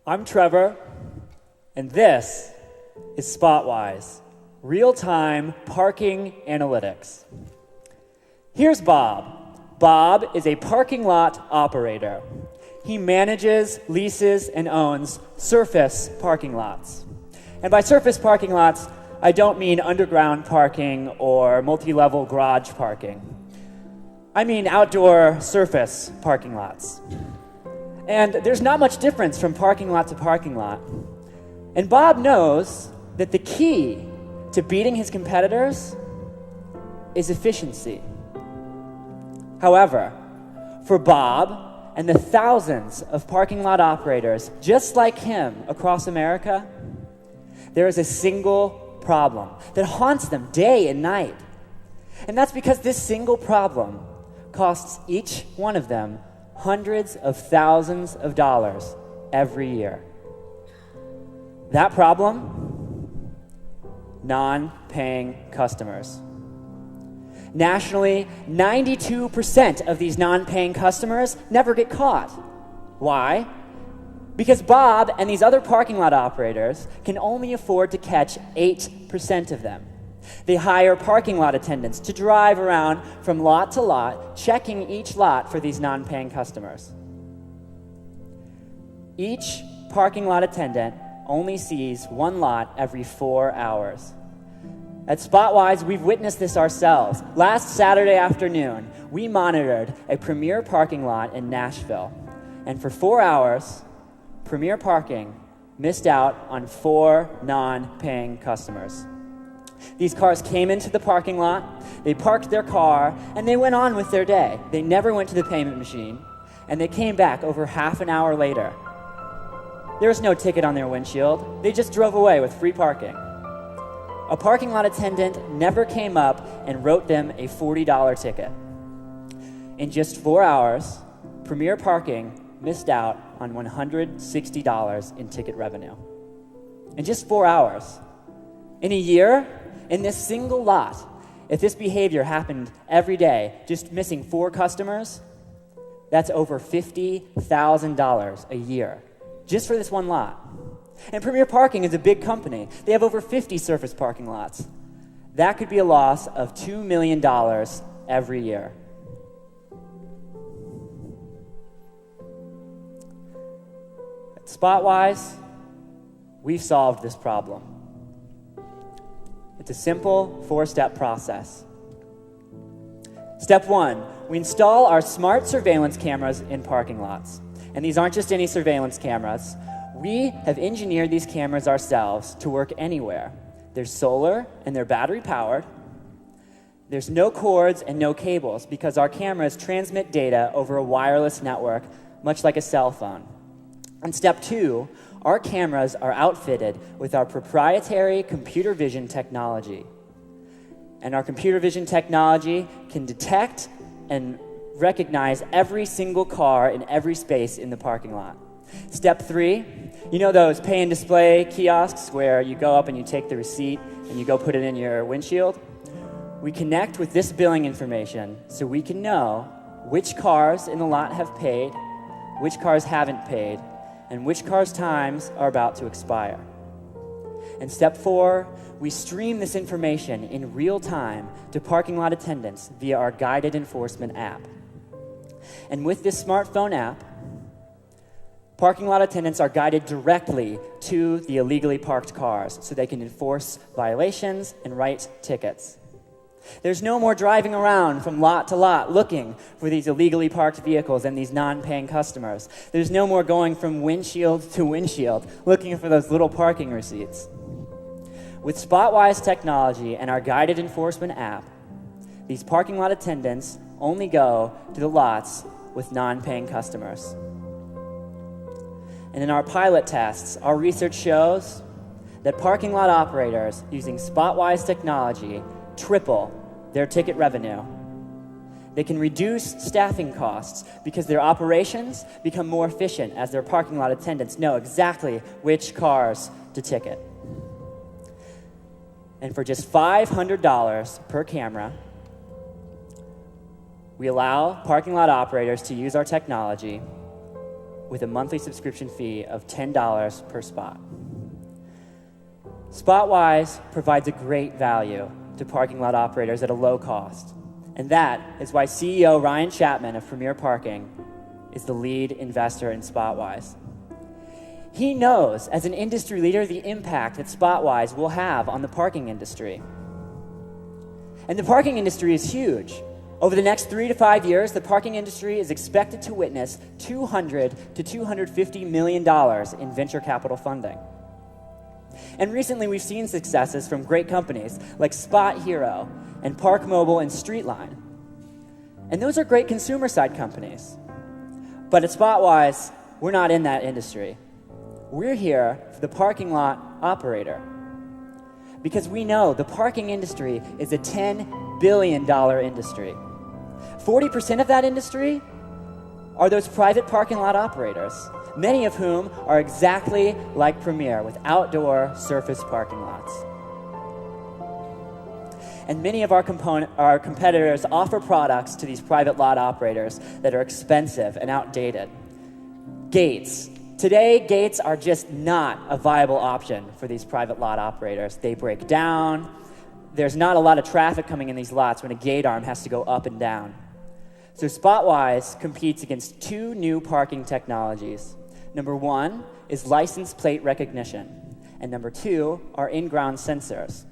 I'm Trevor, and this is Spotwise, real-time parking analytics. Here's Bob. Bob is a parking lot operator. He manages, leases, and owns surface parking lots. And by surface parking lots, I don't mean underground parking or multi-level garage parking. I mean outdoor surface parking lots. And there's not much difference from parking lot to parking lot. And Bob knows that the key to beating his competitors is efficiency. However, for Bob and the thousands of parking lot operators just like him across America, there is a single problem that haunts them day and night. And that's because this single problem costs each one of them hundreds of thousands of dollars every year. That problem? Non-paying customers. Nationally, 92% of these non-paying customers never get caught. Why? Because Bob and these other parking lot operators can only afford to catch 8% of them. They hire parking lot attendants to drive around from lot to lot, checking each lot for these non-paying customers. Each parking lot attendant only sees one lot every 4 hours. At Spotwise, we've witnessed this ourselves. Last Saturday afternoon, we monitored a Premier parking lot in Nashville. And for 4 hours, Premier Parking missed out on 4 non-paying customers. These cars came into the parking lot, they parked their car, and they went on with their day. They never went to the payment machine, and they came back over half an hour later. There was no ticket on their windshield. They just drove away with free parking. A parking lot attendant never came up and wrote them a $40 ticket. In just 4 hours, Premier Parking missed out on $160 in ticket revenue. In just 4 hours. In a year, in this single lot, if this behavior happened every day, just missing 4 customers, that's over $50,000 a year, just for this one lot. And Premier Parking is a big company. They have over 50 surface parking lots. That could be a loss of $2 million every year. At Spotwise, we've solved this problem. It's a simple 4-step process. Step 1, we install our smart surveillance cameras in parking lots. And these aren't just any surveillance cameras. We have engineered these cameras ourselves to work anywhere. They're solar and they're battery powered. There's no cords and no cables because our cameras transmit data over a wireless network, much like a cell phone. And step 2, our cameras are outfitted with our proprietary computer vision technology. And our computer vision technology can detect and recognize every single car in every space in the parking lot. Step 3, you know those pay and display kiosks where you go up and you take the receipt and you go put it in your windshield? We connect with this billing information so we can know which cars in the lot have paid, which cars haven't paid, and which cars' times are about to expire. And step 4, we stream this information in real time to parking lot attendants via our guided enforcement app. And with this smartphone app, parking lot attendants are guided directly to the illegally parked cars so they can enforce violations and write tickets. There's no more driving around from lot to lot looking for these illegally parked vehicles and these non-paying customers. There's no more going from windshield to windshield looking for those little parking receipts. With Spotwise technology and our guided enforcement app, these parking lot attendants only go to the lots with non-paying customers. And in our pilot tests, our research shows that parking lot operators using Spotwise technology triple their ticket revenue. They can reduce staffing costs because their operations become more efficient as their parking lot attendants know exactly which cars to ticket. And for just $500 per camera, we allow parking lot operators to use our technology with a monthly subscription fee of $10 per spot. Spotwise provides a great value to parking lot operators at a low cost, and that is why CEO Ryan Chapman of Premier Parking is the lead investor in Spotwise. He knows, as an industry leader, the impact that Spotwise will have on the parking industry. And the parking industry is huge. Over the next 3 to 5 years, the parking industry is expected to witness $200 to $250 million in venture capital funding. And recently, we've seen successes from great companies like Spot Hero and Park Mobile and Streetline. And those are great consumer-side companies. But at Spotwise, we're not in that industry. We're here for the parking lot operator. Because we know the parking industry is a $10 billion industry. 40% of that industry are those private parking lot operators, many of whom are exactly like Premier with outdoor surface parking lots. And many of our competitors offer products to these private lot operators that are expensive and outdated. Gates. Today, gates are just not a viable option for these private lot operators. They break down. There's not a lot of traffic coming in these lots when a gate arm has to go up and down. So Spotwise competes against 2 new parking technologies. Number 1 is license plate recognition, and number 2 are in-ground sensors.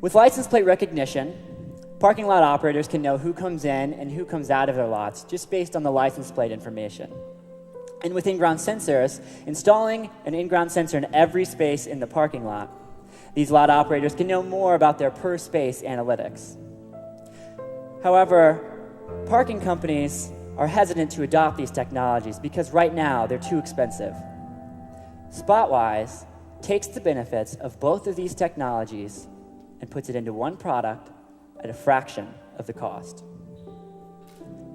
With license plate recognition, parking lot operators can know who comes in and who comes out of their lots just based on the license plate information. And with in-ground sensors, installing an in-ground sensor in every space in the parking lot, these lot operators can know more about their per-space analytics. However, parking companies are hesitant to adopt these technologies because right now they're too expensive. Spotwise takes the benefits of both of these technologies and puts it into one product at a fraction of the cost.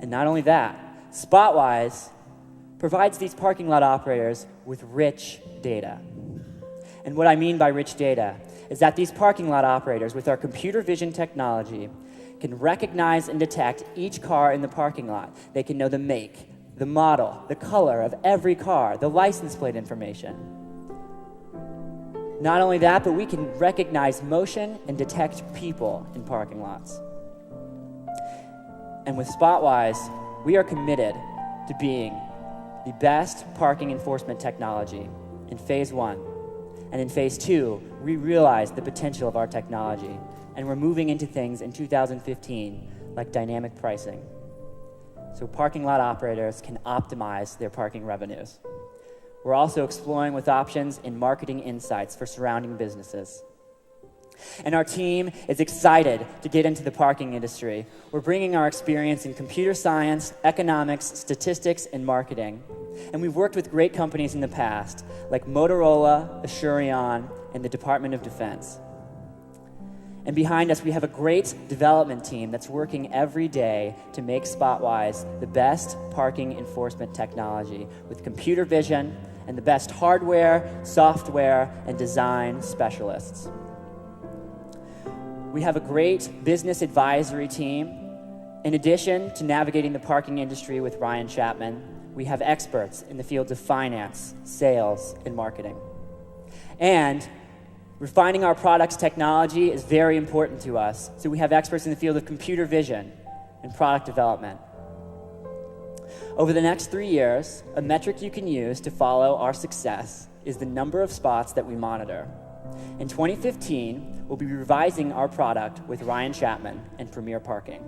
And not only that, Spotwise provides these parking lot operators with rich data. And what I mean by rich data is that these parking lot operators, with our computer vision technology, can recognize and detect each car in the parking lot. They can know the make, the model, the color of every car, the license plate information. Not only that, but we can recognize motion and detect people in parking lots. And with Spotwise, we are committed to being the best parking enforcement technology in phase 1. And in phase 2, we realize the potential of our technology, and we're moving into things in 2015 like dynamic pricing, so parking lot operators can optimize their parking revenues. We're also exploring with options in marketing insights for surrounding businesses. And our team is excited to get into the parking industry. We're bringing our experience in computer science, economics, statistics, and marketing. And we've worked with great companies in the past, like Motorola, Asurion, and the Department of Defense. And behind us, we have a great development team that's working every day to make Spotwise the best parking enforcement technology with computer vision and the best hardware, software, and design specialists. We have a great business advisory team. In addition to navigating the parking industry with Ryan Chapman, we have experts in the fields of finance, sales, and marketing. And refining our product's technology is very important to us, so we have experts in the field of computer vision and product development. Over the next 3 years, a metric you can use to follow our success is the number of spots that we monitor. In 2015, we'll be revising our product with Ryan Chapman and Premier Parking.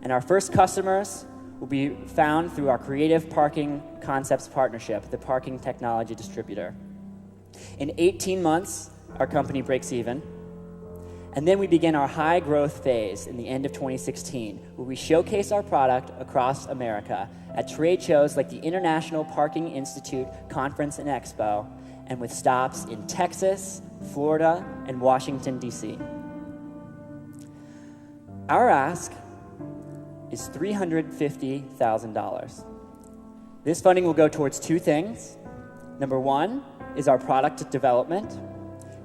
And our first customers will be found through our Creative Parking Concepts partnership, the Parking Technology Distributor. In 18 months, our company breaks even. And then we begin our high growth phase in the end of 2016, where we showcase our product across America at trade shows like the International Parking Institute Conference and Expo, and with stops in Texas, Florida, and Washington, D.C. Our ask is $350,000. This funding will go towards 2 things. Number 1 is our product development,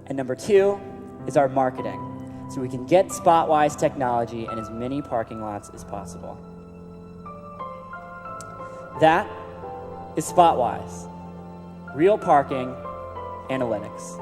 and number 2 is our marketing, so we can get Spotwise technology in as many parking lots as possible. That is Spotwise, real parking analytics.